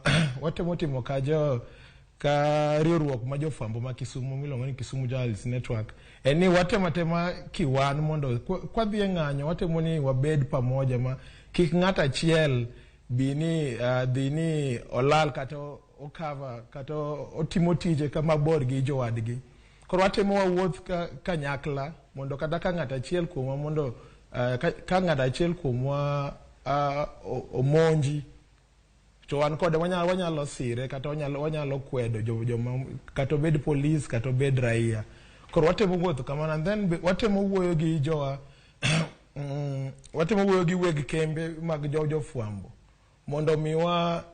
ka riwruok ma jofwambo ma Kisumu miluongo ni Kisumu Journalists Network en ni watematema kiwan mondo kwadhi e ng'anyo watemo ni wabed pamoja ma kik ng'ata achiel dhini olal kata okava kata otimo tije kama bor gi jowadgi. Koro watemo wawuoth kanyakla mondo kata ka ng'ata achiel kuomwa mondo ka ng'ata achiel kuomwa omonji to wan kode wanyalo sire kata wanyalo kwedo joma kata obed polis kata obed raia. Koro watemo wuotho kamano and then watemo wuoyo gi jowa watemo wuoyo gi weg kembe mag jofwambo mondo miwa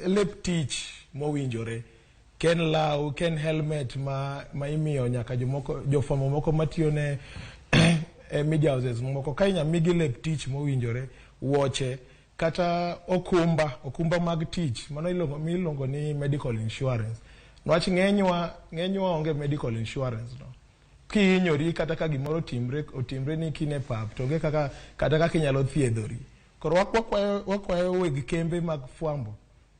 lep tich mowinjore, ken law, ken helmet ma imiyo nyaka jofwambo moko matiyo ne media houses moko ka inyamigi lep tich mowinjore, wuoche kata okumba mag tich mano iluongo ni medical insurance. Nwach ng'enywa onge medical insurance no. Kihinyori kata ka gimoro otimre ni kine pap to onge kata kaka inyalo thiedhori. Koro wakwayo weg kembe mag fwambo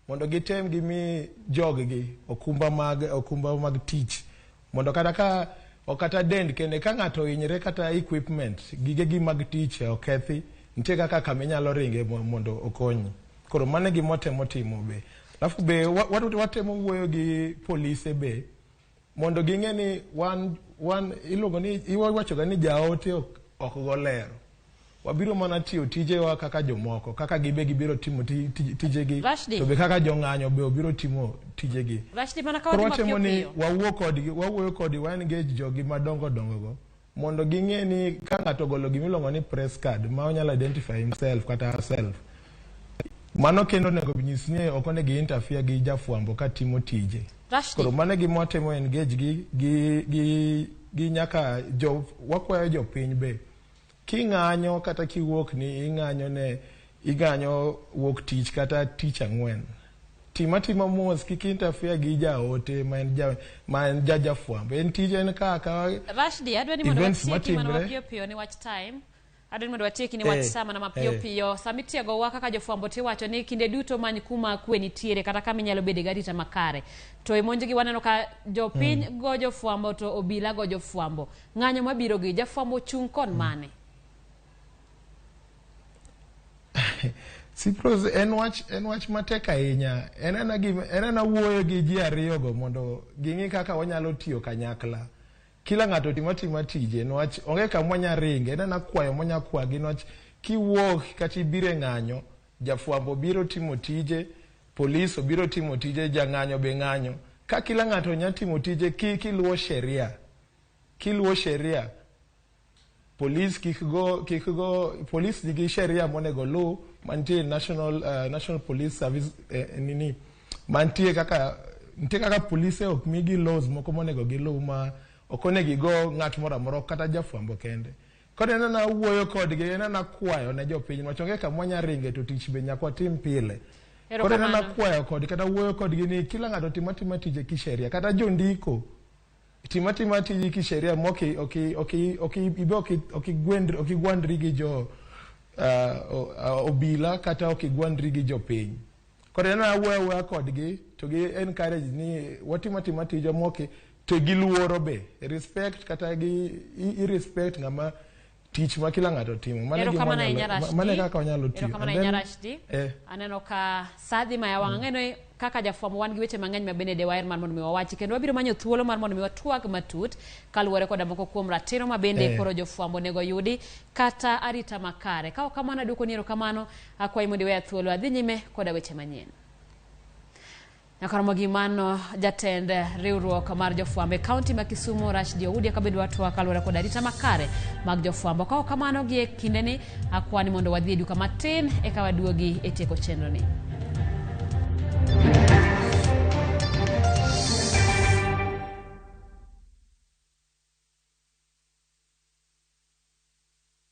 mondo gitem gimi joggi okumba mag tich mondo kata dend kende ka ng'ato ohinyre kata equipment gigegi mag tich okethi, nitie kaka inyalo ringe mondo okonyi. Koro mane gimotemo timo be. Alafu be watemo wuoyo gi polise be mondo ging'e ni wan iluongo ni iwachoga ni jaote ok golero. Wabiro mana tiyo tijewa kaka jomoko, kaka gibiro timo tijegi, to be kaka jong'anyo be obiro timo tijegi. Koro watemo ni wawuoyo kodgi, wa engage jogi madongo go mondo ging'e ni ka ng'ato golo gimiluongo ni press card ma onyalo identify himself kata herself, mano kendo nego nyis ni ok onego interfere gi jafwambo ka timo tije. Koro mane gimotemo engage gi nyaka wakwayo jopiny be king'anyo kata kiwuok ni ing'anyo wuok tich kata tich ang'wen, tima mos kik interfere gi jaote ma en jafwambo. En tije en kaka Rashdi, adwa ni mondo watieki mana mapiyo ni watch time. Adwa ni mondo watieki ni watch sama na mapiyo. Samitiego wa kaka jofwambo tiwacho ni kinde duto many kuma kwe nitiere kata kama inyalo bede garita makare. To imonjgi waneno ka jopiny go jofwambo to obila go jofwambo. Ng'anyo mabiro gi jafwambo chung' kon mane? Sipros en wach matek ahinya. En wuoyo gi ji ariyogo mondo ging'i kaka wanyalo tiyo kanyakla. Kila ng'ato timo tije, nwach onge kama wanyaringe, en kwayo monyakwagi, nwach kiwuok kata ibiro e ng'anyo, jafwambo biro timo tije, polis obiro timo tije, jang'anyo be ng'anyo. Ka kila ng'ato nya timo tije kiluwo sheria, polis polis nigi sheria monego lu, mantie National Police Service mantie kaka polise ok migi laws moko monego gilu ma okone gigo ng'at moro amora kata jafwambo kende. Kod en na wuoyo kodgi, en na kwayo ne jopiny wachonge ka mwanya ringe to tich be nyakwa tim pile. Kod en na kwayo kodgi kata wuoyo kodgi ni kila ng'ato timatima tije kisheria kata jondiko timatima tije kisheria moki okigwandri gi jo obila kata okigwandri gi jopiny. Kod en na wuoyo kodgi to gi encourage ni watimatima tije moki to giluoro be respect kata gi respect ngama tich ma kila ng'ato timo mane kaka onyalo tiyo kama nyarashdi aneno ka sadhi ma yawang'eno kaka jafwambo wan gi weche mang'eny ma bende dewaer mar mondo mi wawachi kendo wabiro manyo thuolo mar mondo mi watwag matut kaluwore koda moko kuom ratiro ma bende koro jofwambo nego yudi kata arita makare ka kamano aduoko ni erokamano akwayi mondo iweya thuolo adhi nyime koda weche manyien. Ramogi mano jatend riwruok mar jofwambo kaunti ma Kisumu Rashdi Oudi kabedo watwa kalwora kod arita makare mag jofwambo ka kamano gi kindeni akwani mondo wadhi duka matin eka waduogi e tieko chenro ni.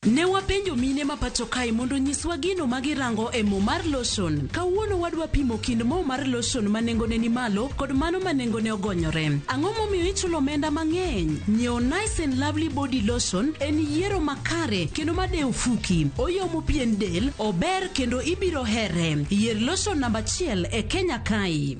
Ne wapenjo mine ma pacho kae mondo nyiswa gino magirango e mo mar lotion. Kawuono wadwa pimo kind mo mar lotion ma nengone ni malo kod mano ma nengone ogonyore. Ang'o momiyo ichulo omenda mang'eny? Nyiew Nice and Lovely Body Lotion en yiero makare kendo madeo fuki. Oyomo pien del, ober kendo ibiro here. Yier lotion namba 1 e Kenya kae.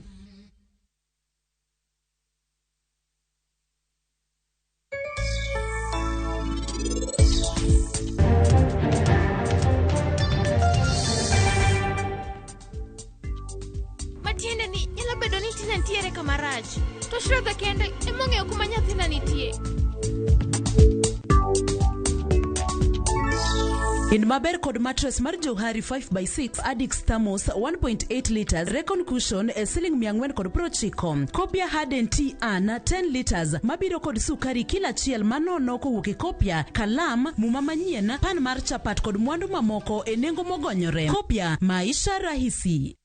Tiende ni nyalo bedo ni tina nitiere kamarach. To Shrodha kende emong'eyo kuma nyathina nitie. In maber kod mattress mar Johari 5x6 Addix Thermos 1.8 liters Recon Cushion e siling 490. Kopia Harden Tea An 10 liters mabiro kod sukari kila chiel manono kowuok e kopia, kalam, muma manyien, pan mar chapat kod mwandu mamoko e nengo mogonyore. Kopia Maisha Rahisi.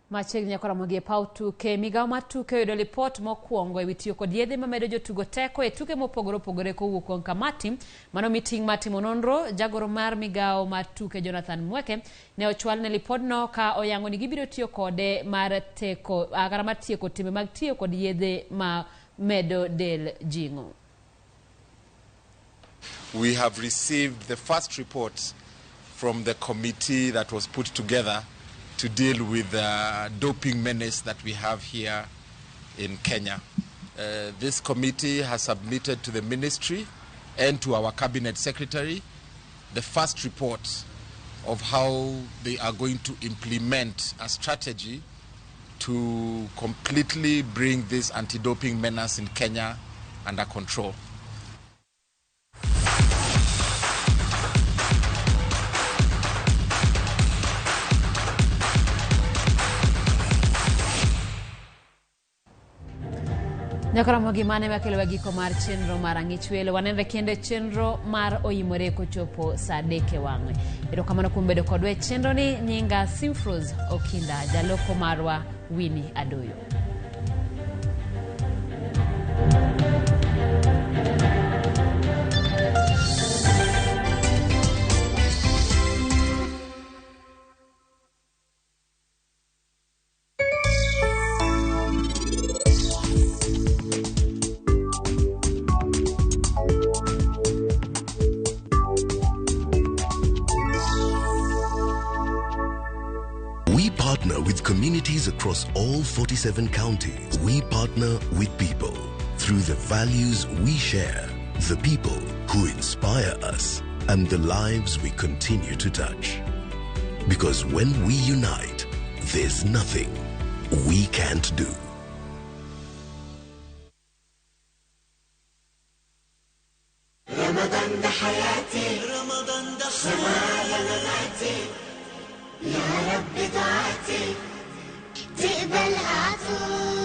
Machiegni nyakora Ramogi paw tuke migawo mar tuke oyudo lipot mokwongo ewi tiyo kod yedhe mamedo jotugo teko e tuke mopogore opogore kowuok kuom kamati mano meeting matimo nonro. Jagoro mar migawo mar tuke Jonathan Mweke ne ochwal ne lipodno ka oyango ni gibiro tiyo kode mar teko agara mar tieko timbe mag tiyo kod yedhe ma medo del jingo. We have received the first report from the committee that was put together to deal with the doping menace that we have here in Kenya. This committee has submitted to the ministry and to our cabinet secretary the first report of how they are going to implement a strategy to completely bring this anti-doping menace in Kenya under control. Ramogi mane makelo giko mar chenro mar ang'ich welo wanenre kende chenro mar oyimore kochopo saa 3 wang'e. Erokamano kuom bedo kodwa e chenro ni. Nyinga Simfros Okinda, jaloko marwa Winnie Adoyo. With communities across all 47 counties, we partner with people through the values we share, the people who inspire us, and the lives we continue to touch. Because when we unite, there's nothing we can't do. رمضان ده حياتي رمضان ده سمايا لغاتي يا رب دعاتي تقبلها عطول